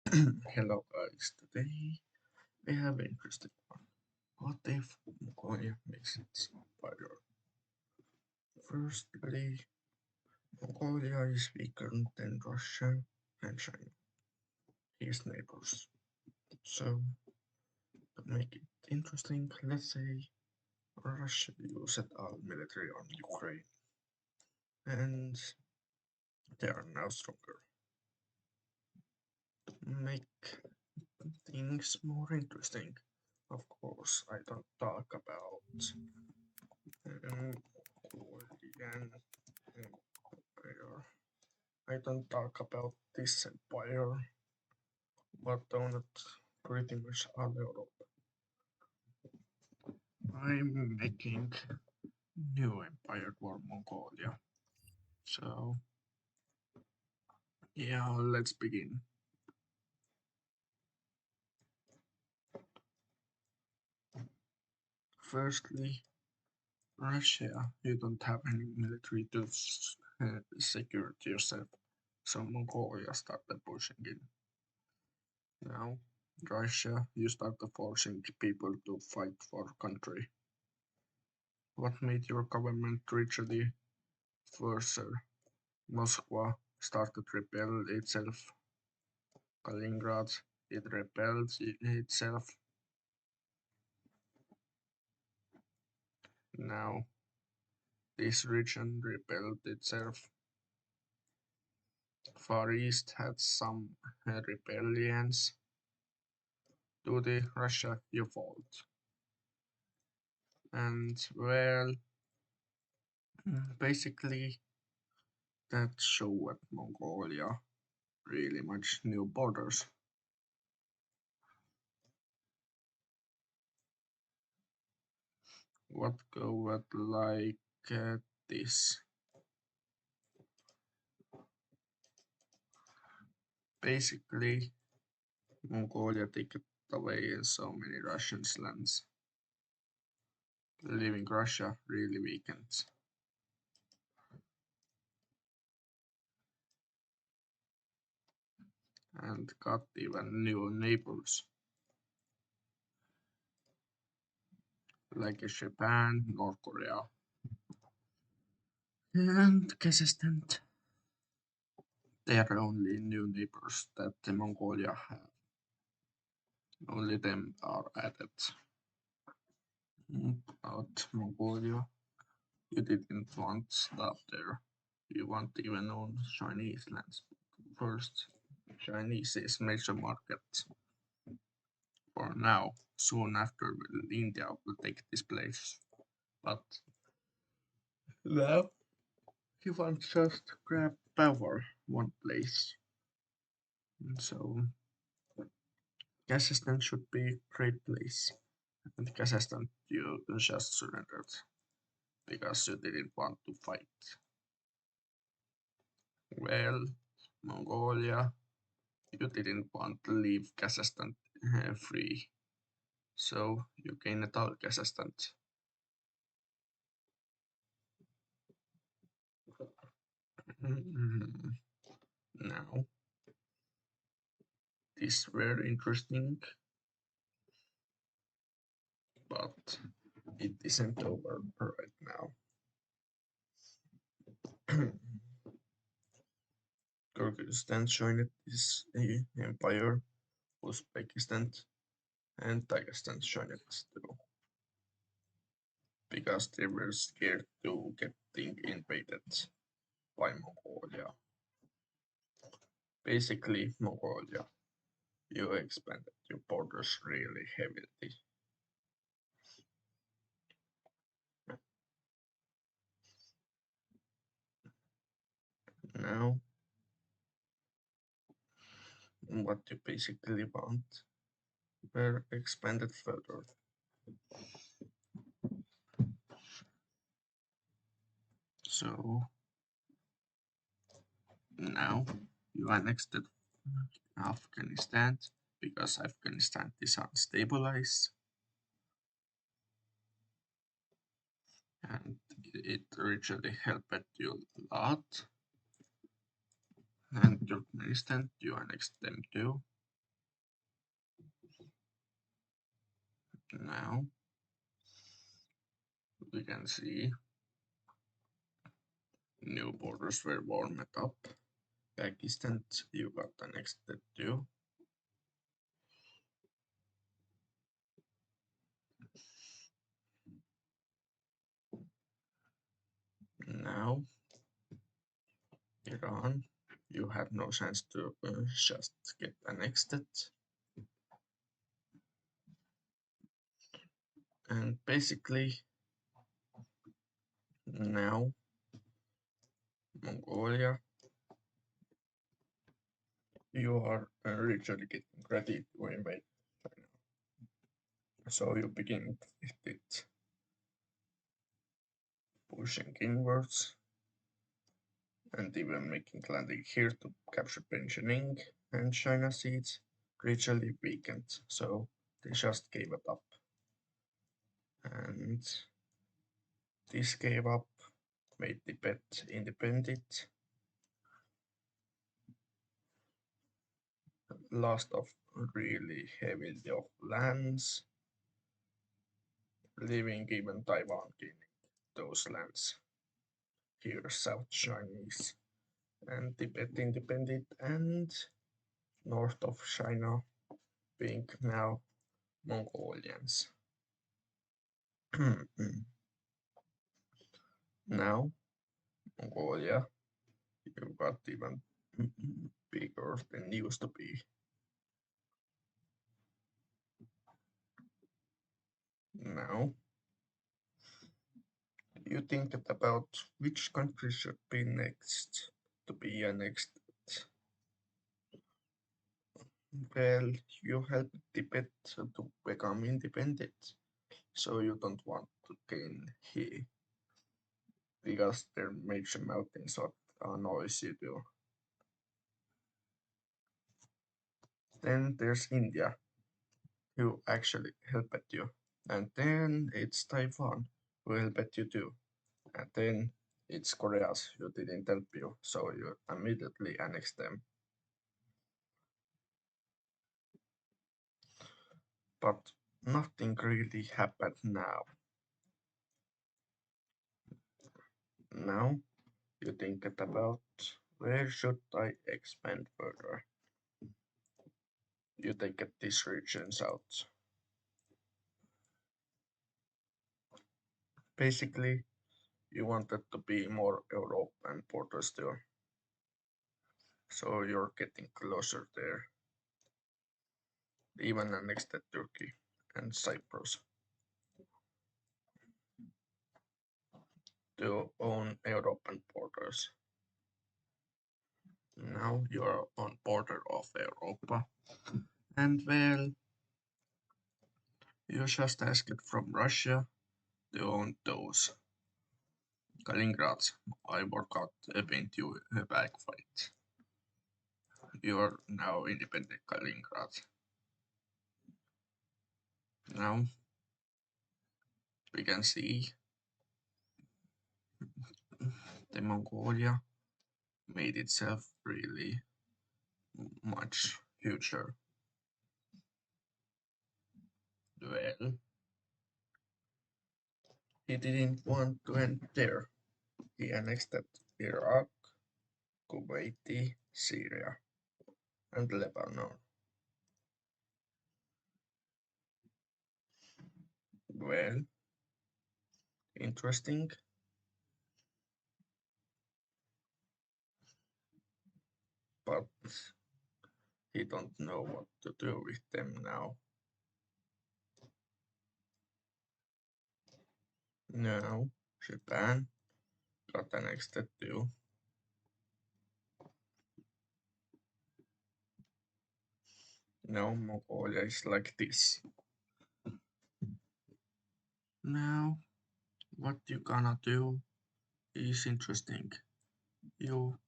Hello guys, today we have an interesting one. What if Mongolia makes its empire? Firstly, Mongolia is weaker than Russia and China, his neighbors. So, to make it interesting, let's say Russia used all military on Ukraine, and they are now stronger. To make things more interesting, of course, I don't talk about Mongolian empire. I don't talk about this empire, but on pretty much all Europe. I'm making new empire for Mongolia. So yeah, let's begin. Firstly, Russia, you don't have any military to secure yourself. So Mongolia started pushing in. Now, Russia, you started forcing people to fight for country. What made your government rigidly further? Moscow started to rebel itself. Kaliningrad, it rebelled itself. Now this region rebelled itself. Far East had some rebellions. To the Russia you fault. And well, basically that showed Mongolia really much new borders. What go with like this? Basically, Mongolia took away so many Russians' lands, leaving Russia really weakened, and got even new neighbors like Japan, North Korea, and Kazakhstan. They are only new neighbors that the Mongolia have. Only them are added. But Mongolia, you didn't want stop there. You want even own Chinese lands. First, Chinese is major market for now. Soon after, India will take this place. But now he wants just to grab power one place. So Kazakhstan should be a great place. And Kazakhstan you just surrendered because you didn't want to fight. Well, Mongolia, you didn't want to leave Kazakhstan free. So you gained all Kazakhstan. Now, this is very interesting, but it isn't over right now. Kyrgyzstan joined this empire, Uzbekistan and Dagestan joined it too, because they were scared to getting invaded by Mongolia. Basically, Mongolia, you expanded your borders really heavily. Now, what you basically want were expanded further. So now you annexed Afghanistan because Afghanistan is unstabilized and it really helped you a lot. And Turkmenistan, you annexed them too. Now we can see new borders were warmed up. Pakistan, you got annexed too. Now Iran, you had no chance to just get annexed. And basically now Mongolia, you are literally getting ready to invade China. So you begin with it pushing inwards and even making landing here to capture Beijing and China seeds gradually weakened. So they just gave it up. And this gave up, made Tibet independent, lost of really heavily of lands, leaving even Taiwan gaining those lands. Here, South Chinese and Tibet independent, and north of China being now Mongolians. Now, Mongolia, you got even bigger than used to be. Now, you think about which country should be next to be annexed. Well, you help Tibet to become independent, so you don't want to gain here because their major mountains are annoys you too. Then there's India, who actually helped you. And then it's Taiwan, who helped you too. And then it's Korea's, who didn't help you, so you immediately annex them. But nothing really happened now. Now you think about where should I expand further? You take these regions out. Basically, you wanted to be more Europe and borders there, so you're getting closer there, even next to Turkey and Cyprus, to own European borders. Now you're on border of Europa, and well, you just asked from Russia to own those. Kaliningrad, I work out against you a back fight. You are now independent Kaliningrad. Now we can see the Mongolia made itself really much huger. Well, he didn't want to end there. He annexed Iraq, Kuwait, Syria, and Lebanon. Well, interesting, but he don't know what to do with them now. Now, Japan got annexed too. Now Mongolia is like this. Now, what you gonna do is interesting. You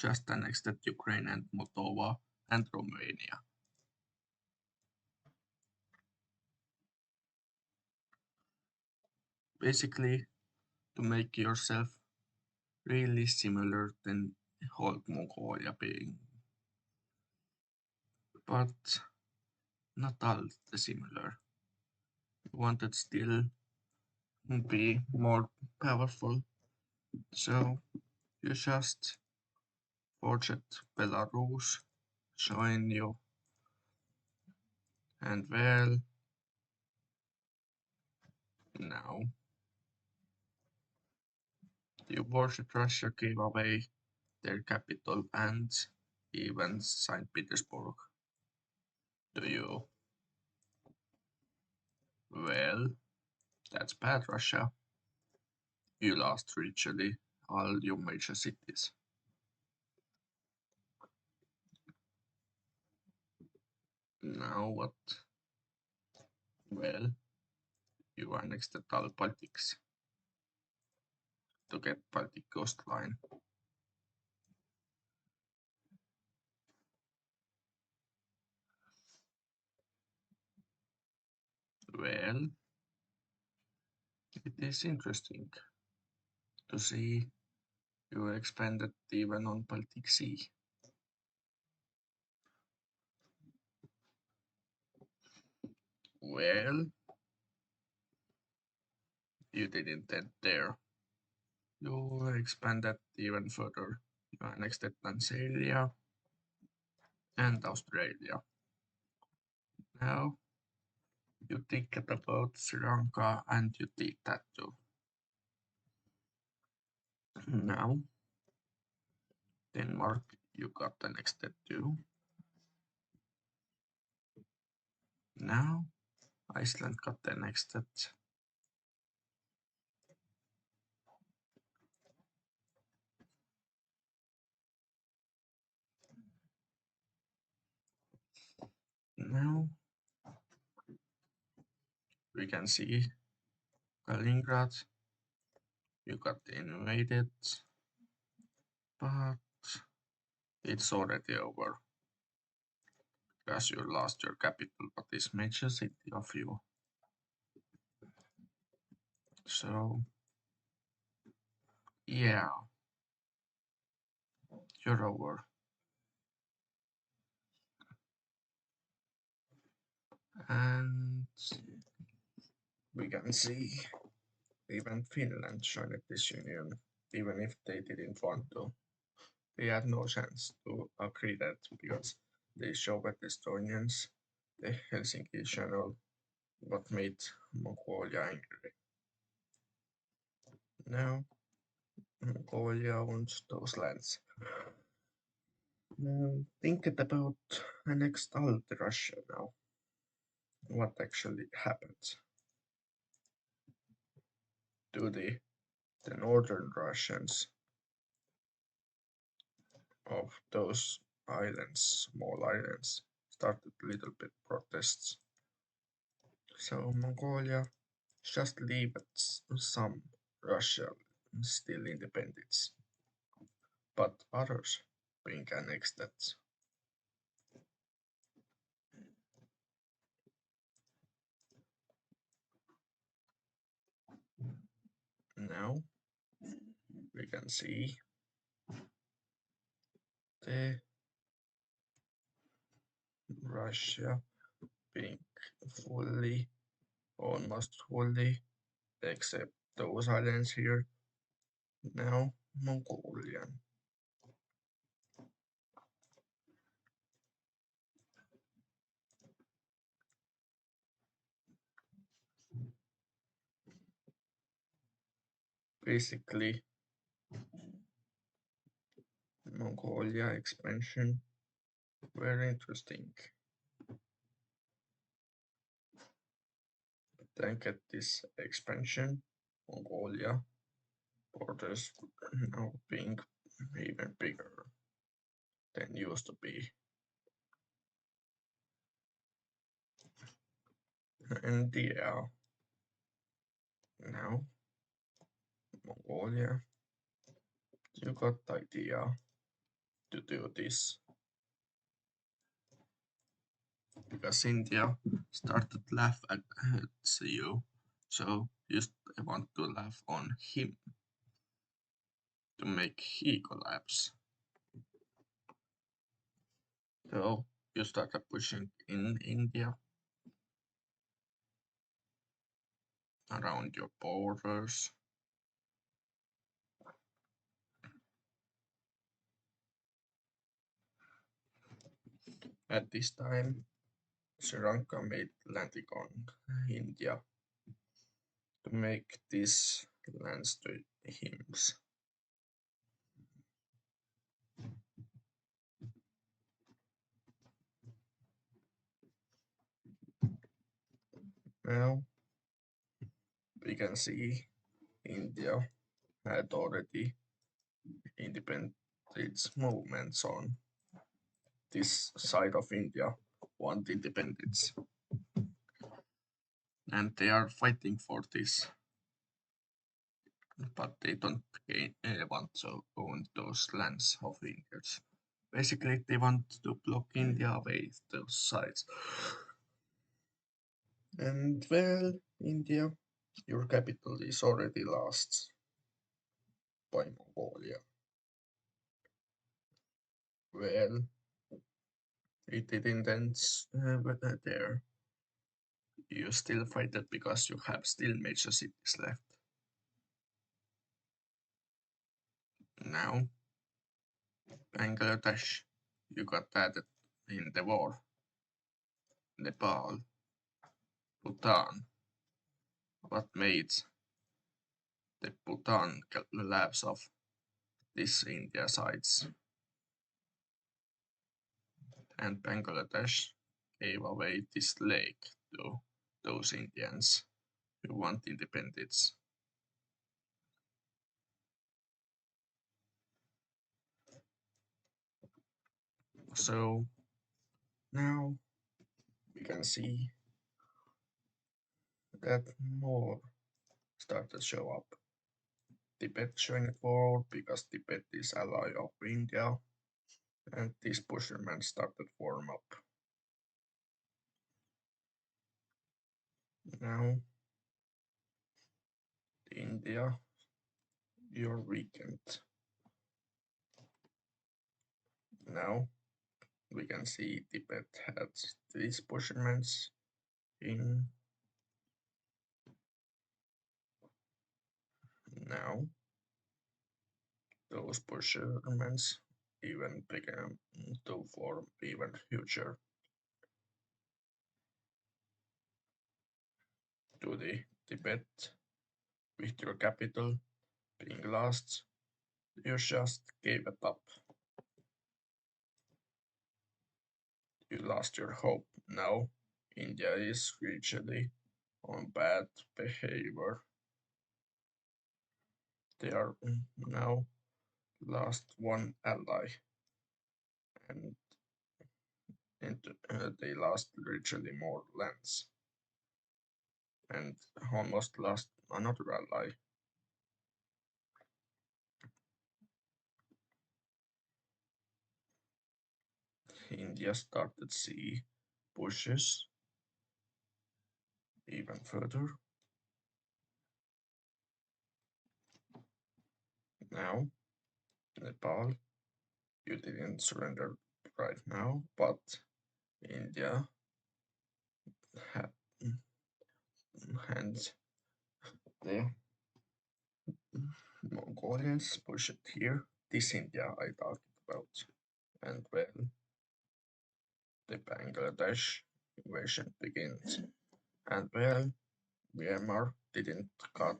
just annexed Ukraine and Moldova and Romania. Basically, to make yourself really similar than whole Mongolia being, but not all the similar. wanted still be more powerful. So you just forget Belarus, join you, and well, now you worship Russia gave away their capital and even St. Petersburg to you. Well, that's bad, Russia. You lost virtually all your major cities. Now what? Well, you annexed all politics to get Baltic coastline. Well, it is interesting to see you expanded even on Baltic Sea. Well, you didn't end there. You expanded even further. You annexed Tanzania and Australia. Now you think about Sri Lanka and you did that too. Now Denmark, you got annexed too. Now Iceland got annexed. Now we can see Kaliningrad, you got invaded, but it's already over because you lost your capital, but this major city of you. So yeah, you're over. And we can see even Finland joined this union, even if they didn't want to. They had no chance to agree that because they showed Estonians the Helsinki Channel, what made Mongolia angry. Now Mongolia owns those lands. Now think about annexed all the Russia now. What actually happened to the northern Russians of those islands, small islands, started little bit protests. So Mongolia just leave some Russia still independence, but others being annexed. Now we can see the Russia being fully, almost fully, except those islands here, now Mongolian. Basically, Mongolia expansion, very interesting. Then get this expansion, Mongolia borders now being even bigger than used to be. And yeah, now Mongolia, you got the idea to do this because India started to laugh at you, so you want to laugh on him to make he collapse. So you started pushing in India. around your borders. At this time, Sri Lanka made landing on India to make these lands to hymns. Now we can see India had already independence movements on this side of India want independence, and they are fighting for this, but they don't want to own those lands of Indians. Basically, they want to block India away those sides. And well, India, your capital is already lost by Mongolia. Well, it didn't end there. You still fight it because you have still major cities left. Now, Bangladesh, you got added in the war. Nepal, Bhutan, what made the Bhutan collapse of these India sides, and Bangladesh gave away this lake to those Indians who want independence. So now we can see that more start to show up. Tibet joined war because Tibet is ally of India, and these Bushermen started form up. Now India, you're weakened. Now we can see Tibet had these Bushermen in. Now those Bushermen even began to form even huger to the Tibet with your capital being lost. You just gave it up. You lost your hope. Now India is gradually on bad behavior. They are now lost one ally, and they lost literally more lands and almost lost another ally. India started see pushes even further. Now Nepal, you didn't surrender right now, but India had and the Mongolians pushed here. This India I talked about. And well, the Bangladesh invasion begins. And well, Myanmar didn't got,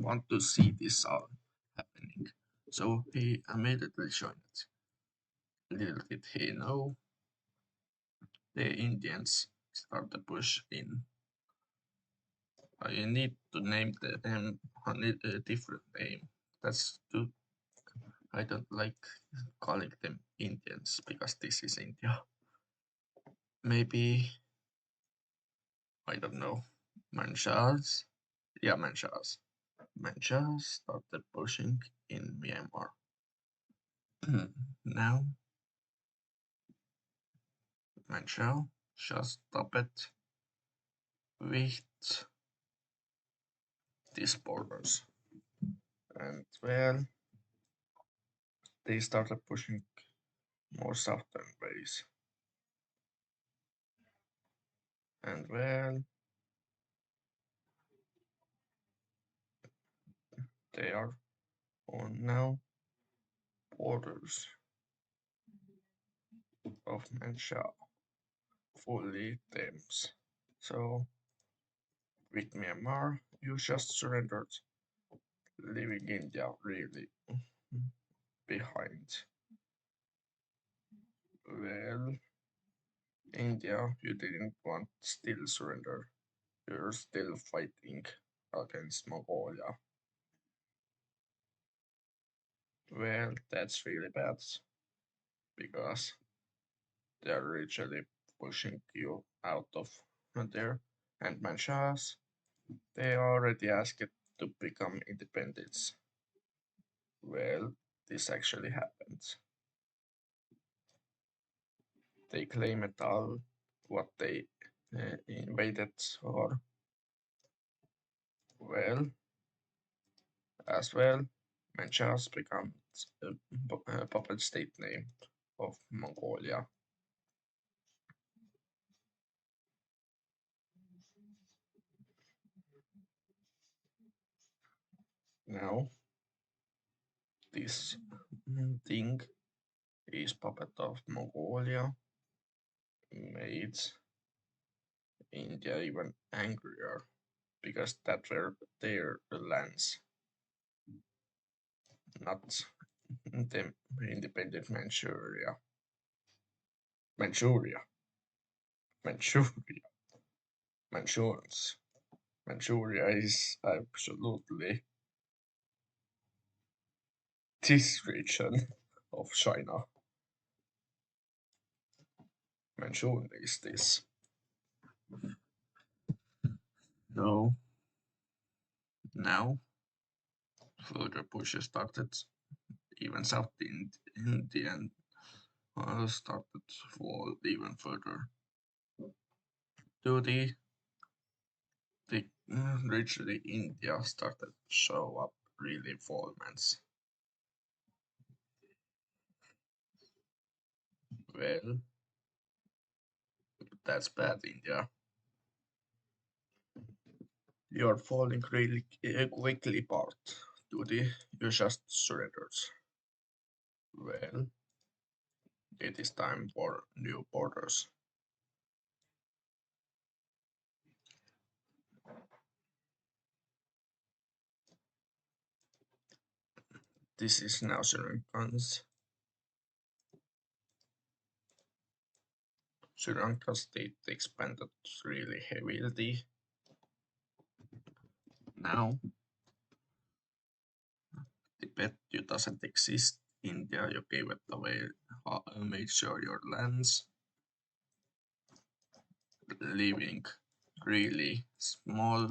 want to see this all happening. So he immediately joined it. Little did he know, the Indians started push in. I need to name them a different name. That's too. I don't like calling them Indians because this is India. Maybe I don't know. Manchas. Yeah, Manchas. Manchas started pushing in Myanmar. Now Manchal just stopped with these borders. And well, they started pushing more southern ways. And well, They are on now borders of Mancha, fully Thames. So with Myanmar, you just surrendered, leaving India really behind. Well, India, you didn't want still surrender. You're still fighting against Mongolia. Well, that's really bad because they're literally pushing you out of there. And Manchas, they already asked to become independent. Well, this actually happened. They claim it all what they invaded, or well, as well, Manchas becomes a puppet state name of Mongolia. Now, this thing is puppet of Mongolia made India even angrier because that were their lands, not the independent Manchuria. Manchuria. Manchuria. Manchurians. Manchuria is absolutely this region of China. Manchuria is this. No, now further pushes started. Even South Indian started to fall even further. To the literally India started to show up really formats. Well, that's bad, India. You're falling really quickly apart. Duty, you just surrendered. Well, it is time for new borders. This is now Sri Lanka's. Sri Lanka state expanded really heavily. Now, Tibet you doesn't exist. India, you gave it away. Made sure your lands living really small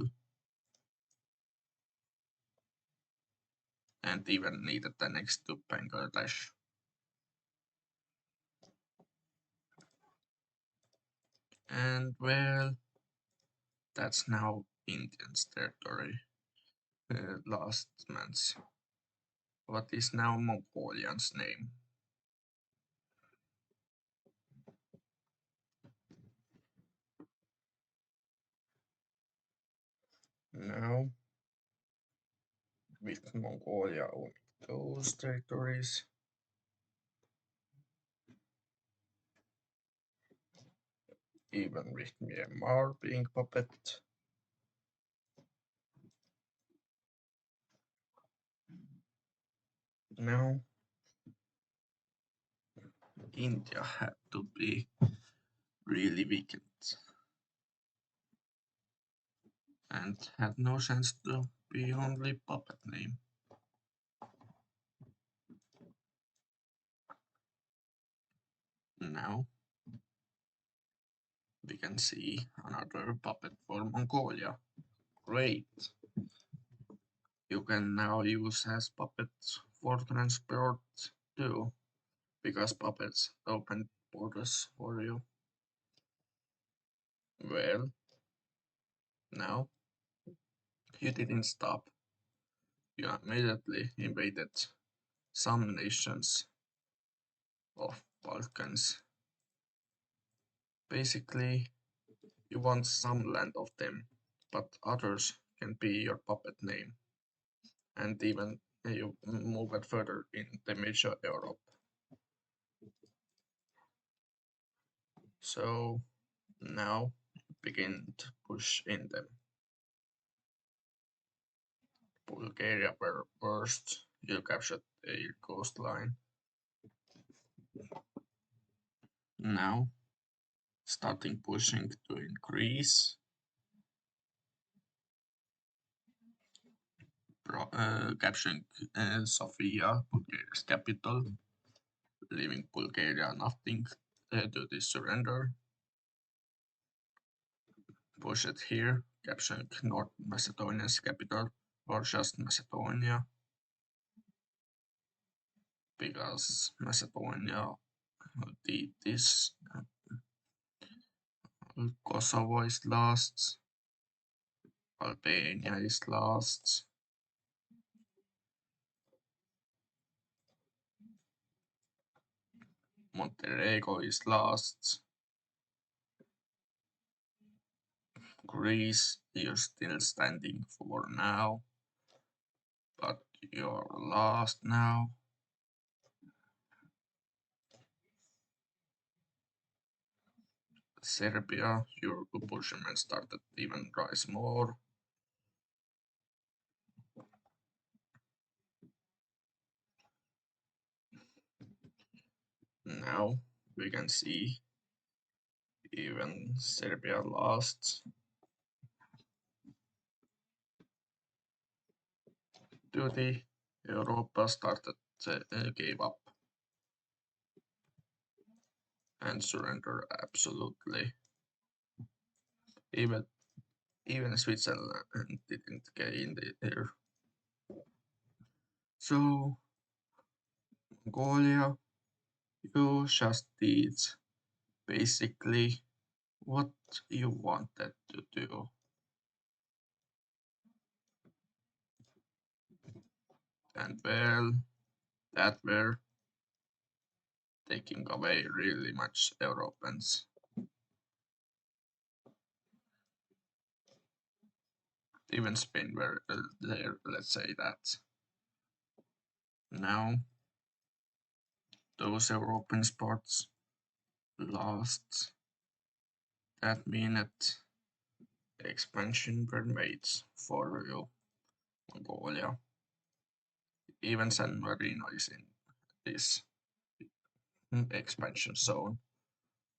and even needed the next to Bangladesh. And well, that's now Indian's territory. Last month. What is now Mongolian's name? Now, with Mongolia owning those territories, even with Myanmar being puppet, now India had to be really weakened and had no chance to be only puppet name. Now we can see another puppet for Mongolia. Great! You can now use as puppets for transport too, because puppets open borders for you. Well, now you didn't stop. You immediately invaded some nations of Balkans. Basically, you want some land of them, but others can be your puppet name. and even you move it further in the major Europe. So now begin to push in them. Bulgaria were first. You captured their coastline. Now starting pushing to increase. Capturing Sofia, Bulgaria's capital, leaving Bulgaria nothing to the surrender. Push it here, capturing North Macedonia's capital, or just Macedonia, because Macedonia did this. Kosovo is last, Albania is last, Montenegro is last, Greece, you're still standing for now, but you're last now. Serbia, your apportionment started even rise more. Now we can see even Serbia lost to the Europa started gave up and surrender absolutely. Even even Switzerland didn't gain there. So Mongolia, you just did basically what you wanted to do. And well, that were taking away really much Europeans. Even Spain were there, let's say that. Now, those European sports lost that minute expansion were made for real. Mongolia. Even San Marino is in this expansion zone.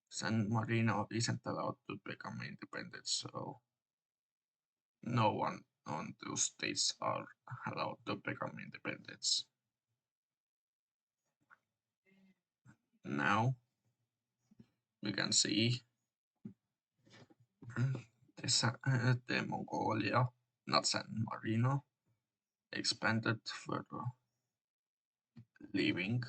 San Marino isn't allowed to become independent, so no one on those states are allowed to become independent. Now we can see the Mongolia, not San Marino, expanded further, leaving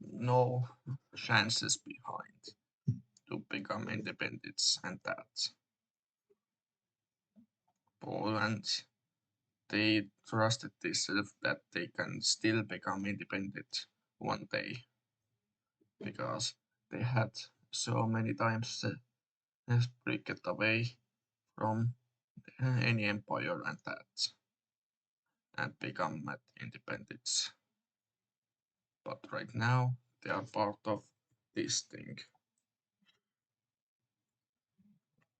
no chances behind to become independent, and that Poland, they trusted themselves that they can still become independent one day because they had so many times break away from any empire and that and become independent. But right now they are part of this thing.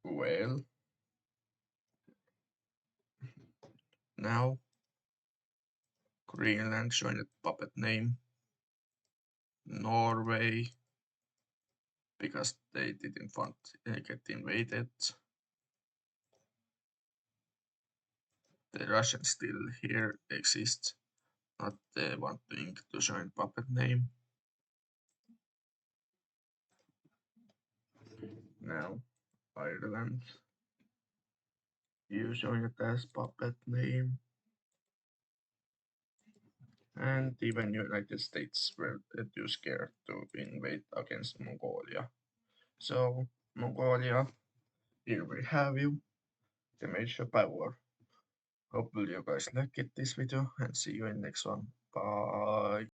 Well, now Greenland joined puppet name, Norway because they didn't want to get invaded. The Russians still here exist, not wanting to join puppet name. Now Ireland, you join it as puppet name. And even United States were too scared to invade against Mongolia. So Mongolia, here we have you, the major power. Hopefully you guys liked this video and see you in next one. Bye.